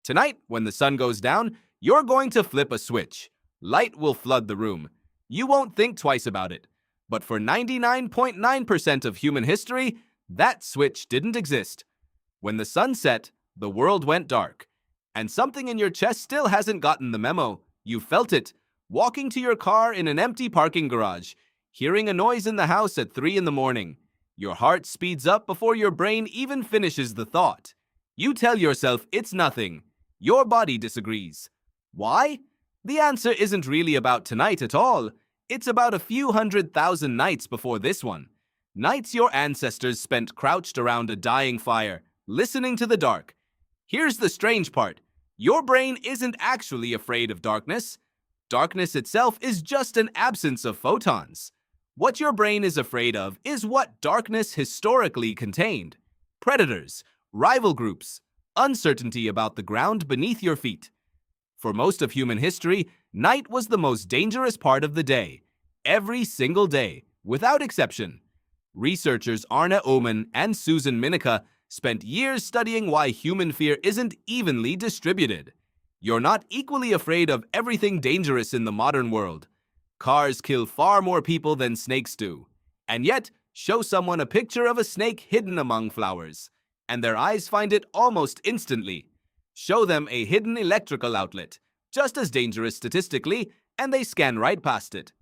Tonight, when the sun goes down, you're going to flip a switch. Light will flood the room. You won't think twice about it. But for 99.9% of human history, that switch didn't exist. When the sun set, the world went dark. And something in your chest still hasn't gotten the memo. You felt it, walking to your car in an empty parking garage, hearing a noise in the house at 3 in the morning. Your heart speeds up before your brain even finishes the thought. You tell yourself it's nothing. Your body disagrees. Why? The answer isn't really about tonight at all. It's about a few 100,000 nights before this one. Nights your ancestors spent crouched around a dying fire, listening to the dark. Here's the strange part. Your brain isn't actually afraid of darkness. Darkness itself is just an absence of photons. What your brain is afraid of is what darkness historically contained. Predators, rival groups, uncertainty about the ground beneath your feet. For most of human history, night was the most dangerous part of the day. Every single day, without exception. Researchers Arne Oman and Susan Minica spent years studying why human fear isn't evenly distributed. You're not equally afraid of everything dangerous in the modern world. Cars kill far more people than snakes do. And yet, show someone a picture of a snake hidden among flowers, and their eyes find it almost instantly. Show them a hidden electrical outlet, just as dangerous statistically, and they scan right past it.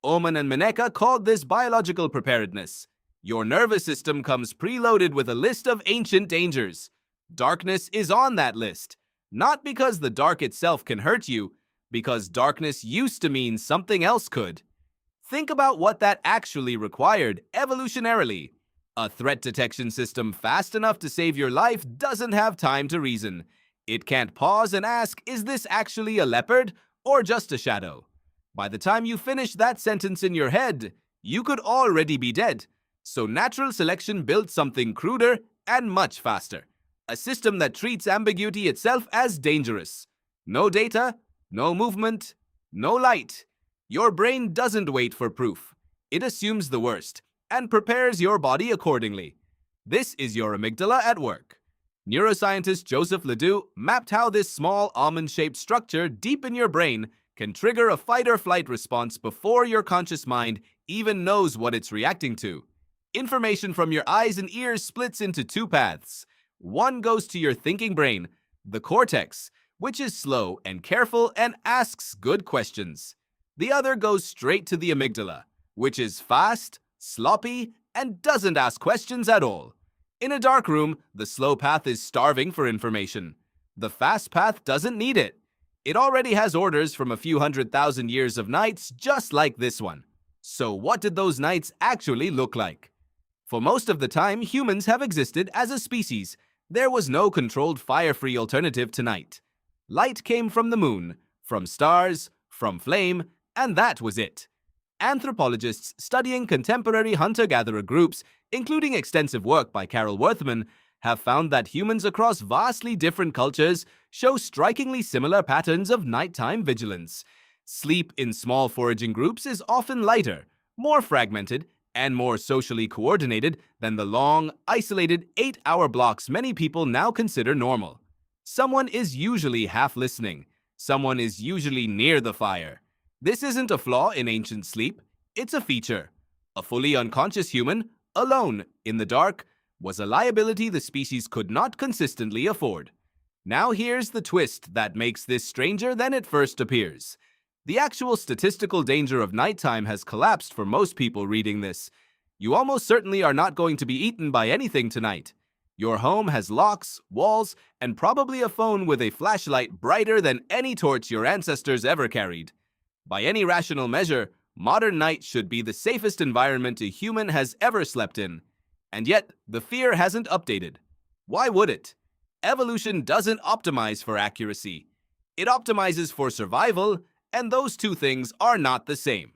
Oman and Minica called this biological preparedness. Your nervous system comes preloaded with a list of ancient dangers. Darkness is on that list, not because the dark itself can hurt you, because darkness used to mean something else could. Think about what that actually required evolutionarily. A threat detection system fast enough to save your life doesn't have time to reason. It can't pause and ask, is this actually a leopard or just a shadow? By the time you finish that sentence in your head, you could already be dead. So natural selection built something cruder and much faster. A system that treats ambiguity itself as dangerous. No data, no movement, no light. Your brain doesn't wait for proof. It assumes the worst and prepares your body accordingly. This is your amygdala at work. Neuroscientist Joseph Ledoux mapped how this small almond-shaped structure deep in your brain can trigger a fight-or-flight response before your conscious mind even knows what it's reacting to. Information from your eyes and ears splits into two paths. One goes to your thinking brain, the cortex, which is slow and careful and asks good questions. The other goes straight to the amygdala, which is fast, sloppy, and doesn't ask questions at all. In a dark room, the slow path is starving for information. The fast path doesn't need it. It already has orders from a few 100,000 years of nights just like this one. So what did those nights actually look like? For most of the time, humans have existed as a species. There was no controlled fire-free alternative to night. Light came from the moon, from stars, from flame, and that was it. Anthropologists studying contemporary hunter-gatherer groups, including extensive work by Carol Worthman, have found that humans across vastly different cultures show strikingly similar patterns of nighttime vigilance. Sleep in small foraging groups is often lighter, more fragmented, and more socially coordinated than the long, isolated 8-hour blocks many people now consider normal. Someone is usually half listening. Someone is usually near the fire. This isn't a flaw in ancient sleep. It's a feature. A fully unconscious human, alone, in the dark, was a liability the species could not consistently afford. Now here's the twist that makes this stranger than it first appears. The actual statistical danger of nighttime has collapsed for most people reading this. You almost certainly are not going to be eaten by anything tonight. Your home has locks, walls, and probably a phone with a flashlight brighter than any torch your ancestors ever carried. By any rational measure, modern night should be the safest environment a human has ever slept in. And yet, the fear hasn't updated. Why would it? Evolution doesn't optimize for accuracy. It optimizes for survival, and those two things are not the same.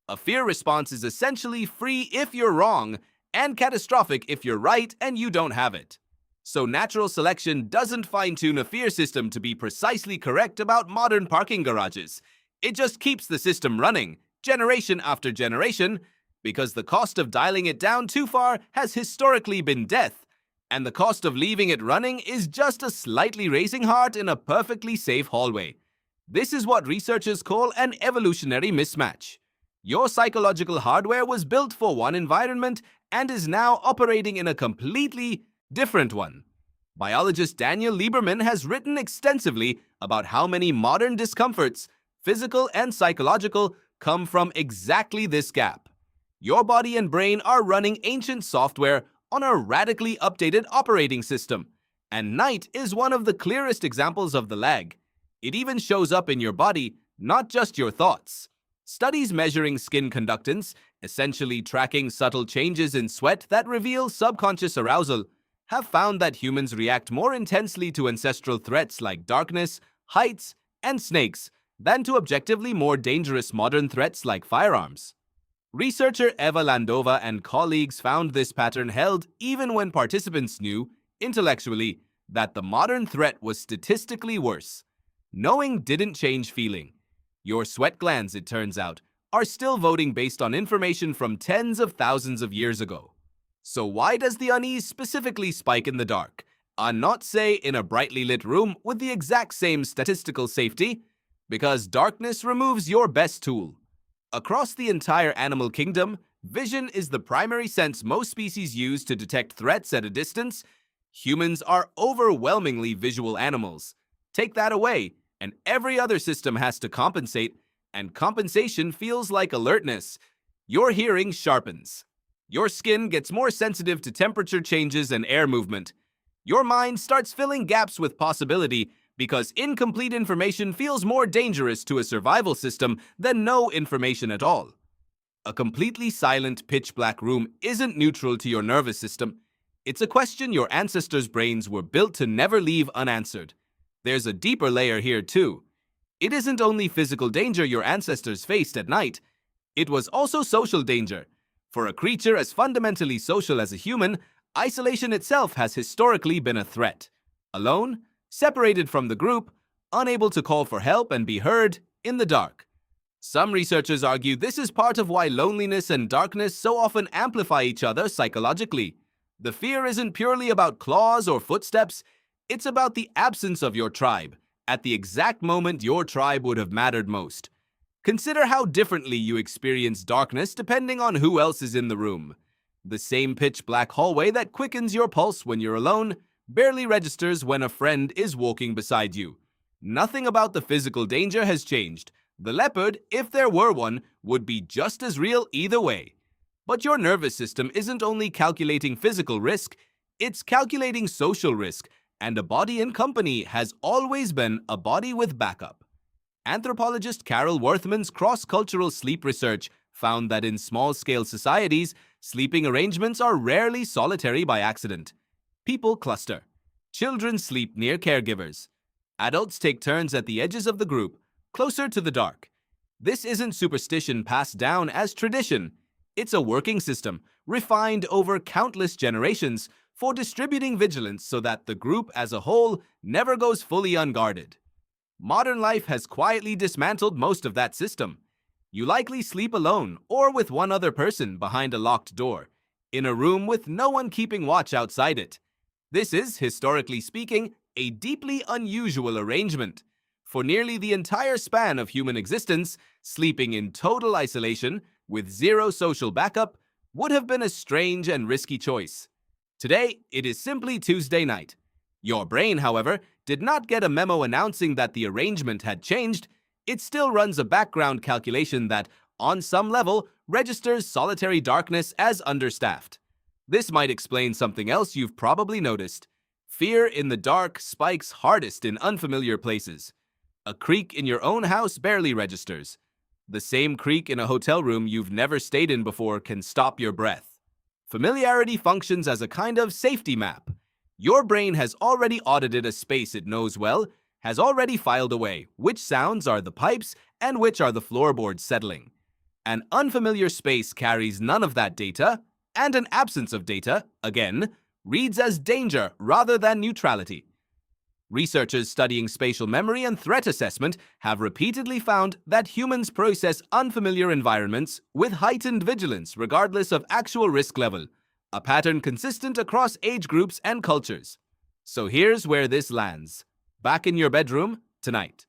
A fear response is essentially free if you're wrong, and catastrophic if you're right and you don't have it. So natural selection doesn't fine-tune a fear system to be precisely correct about modern parking garages. It just keeps the system running, generation after generation, because the cost of dialing it down too far has historically been death. And the cost of leaving it running is just a slightly racing heart in a perfectly safe hallway. This is what researchers call an evolutionary mismatch. Your psychological hardware was built for one environment and is now operating in a completely different one. Biologist Daniel Lieberman has written extensively about how many modern discomforts, physical and psychological, come from exactly this gap. Your body and brain are running ancient software on a radically updated operating system, and night is one of the clearest examples of the lag. It even shows up in your body, not just your thoughts. Studies measuring skin conductance, essentially tracking subtle changes in sweat that reveal subconscious arousal, have found that humans react more intensely to ancestral threats like darkness, heights, and snakes than to objectively more dangerous modern threats like firearms. Researcher Eva Landova and colleagues found this pattern held even when participants knew, intellectually, that the modern threat was statistically worse. Knowing didn't change feeling. Your sweat glands, it turns out, are still voting based on information from tens of thousands of years ago. So why does the unease specifically spike in the dark, and not, say, in a brightly lit room with the exact same statistical safety? Because darkness removes your best tool. Across the entire animal kingdom, vision is the primary sense most species use to detect threats at a distance. Humans are overwhelmingly visual animals. Take that away, and every other system has to compensate, and compensation feels like alertness. Your hearing sharpens. Your skin gets more sensitive to temperature changes and air movement. Your mind starts filling gaps with possibility because incomplete information feels more dangerous to a survival system than no information at all. A completely silent, pitch-black room isn't neutral to your nervous system. It's a question your ancestors' brains were built to never leave unanswered. There's a deeper layer here, too. It isn't only physical danger your ancestors faced at night. It was also social danger. For a creature as fundamentally social as a human, isolation itself has historically been a threat. Alone, separated from the group, unable to call for help and be heard, in the dark. Some researchers argue this is part of why loneliness and darkness so often amplify each other psychologically. The fear isn't purely about claws or footsteps, it's about the absence of your tribe, at the exact moment your tribe would have mattered most. Consider how differently you experience darkness depending on who else is in the room. The same pitch-black hallway that quickens your pulse when you're alone barely registers when a friend is walking beside you. Nothing about the physical danger has changed. The leopard, if there were one, would be just as real either way. But your nervous system isn't only calculating physical risk, it's calculating social risk, and a body in company has always been a body with backup. Anthropologist Carol Worthman's cross-cultural sleep research found that in small-scale societies, sleeping arrangements are rarely solitary by accident. People cluster. Children sleep near caregivers. Adults take turns at the edges of the group, closer to the dark. This isn't superstition passed down as tradition. It's a working system, refined over countless generations, for distributing vigilance so that the group as a whole never goes fully unguarded. Modern life has quietly dismantled most of that system. You likely sleep alone or with one other person behind a locked door, in a room with no one keeping watch outside it. This is, historically speaking, a deeply unusual arrangement. For nearly the entire span of human existence, sleeping in total isolation, with zero social backup, would have been a strange and risky choice. Today, it is simply Tuesday night. Your brain, however, did not get a memo announcing that the arrangement had changed. It still runs a background calculation that, on some level, registers solitary darkness as understaffed. This might explain something else you've probably noticed. Fear in the dark spikes hardest in unfamiliar places. A creak in your own house barely registers. The same creak in a hotel room you've never stayed in before can stop your breath. Familiarity functions as a kind of safety map. Your brain has already audited a space it knows well, has already filed away which sounds are the pipes and which are the floorboards settling. An unfamiliar space carries none of that data, and an absence of data, again, reads as danger rather than neutrality. Researchers studying spatial memory and threat assessment have repeatedly found that humans process unfamiliar environments with heightened vigilance regardless of actual risk level. a pattern consistent across age groups and cultures. So here's where this lands. Back in your bedroom tonight.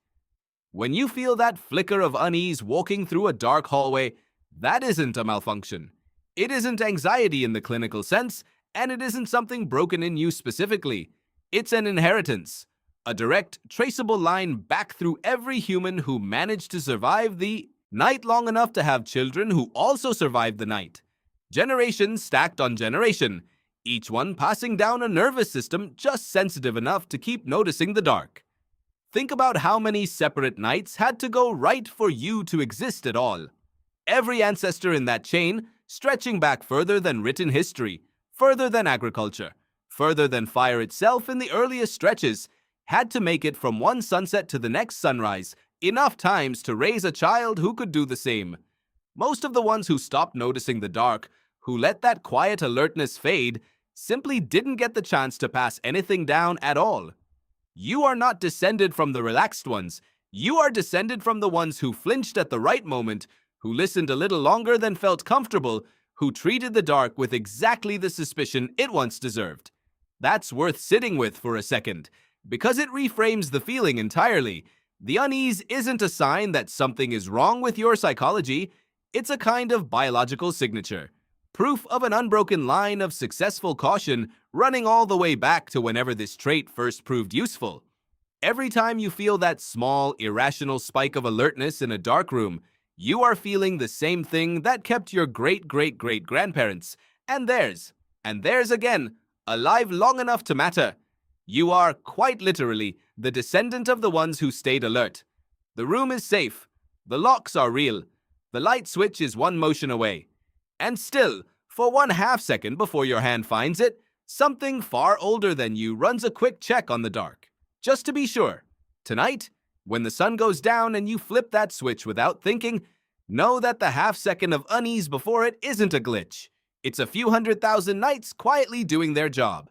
When you feel that flicker of unease walking through a dark hallway, that isn't a malfunction. It isn't anxiety in the clinical sense, and it isn't something broken in you specifically. It's an inheritance, a direct, traceable line back through every human who managed to survive the night long enough to have children who also survived the night. Generation stacked on generation, each one passing down a nervous system just sensitive enough to keep noticing the dark. Think about how many separate nights had to go right for you to exist at all. Every ancestor in that chain, stretching back further than written history, further than agriculture, further than fire itself in the earliest stretches, had to make it from one sunset to the next sunrise enough times to raise a child who could do the same. Most of the ones who stopped noticing the dark, who let that quiet alertness fade, simply didn't get the chance to pass anything down at all. You are not descended from the relaxed ones. You are descended from the ones who flinched at the right moment, who listened a little longer than felt comfortable, who treated the dark with exactly the suspicion it once deserved. That's worth sitting with for a second, because it reframes the feeling entirely. The unease isn't a sign that something is wrong with your psychology. It's a kind of biological signature. Proof of an unbroken line of successful caution running all the way back to whenever this trait first proved useful. Every time you feel that small, irrational spike of alertness in a dark room, you are feeling the same thing that kept your great-great-great-grandparents, and theirs again, alive long enough to matter. You are, quite literally, the descendant of the ones who stayed alert. The room is safe. The locks are real. The light switch is one motion away. And still, for 1/2 second before your hand finds it, something far older than you runs a quick check on the dark. Just to be sure. Tonight, when the sun goes down and you flip that switch without thinking, know that the 1/2 second of unease before it isn't a glitch. It's a few 100,000 nights quietly doing their job.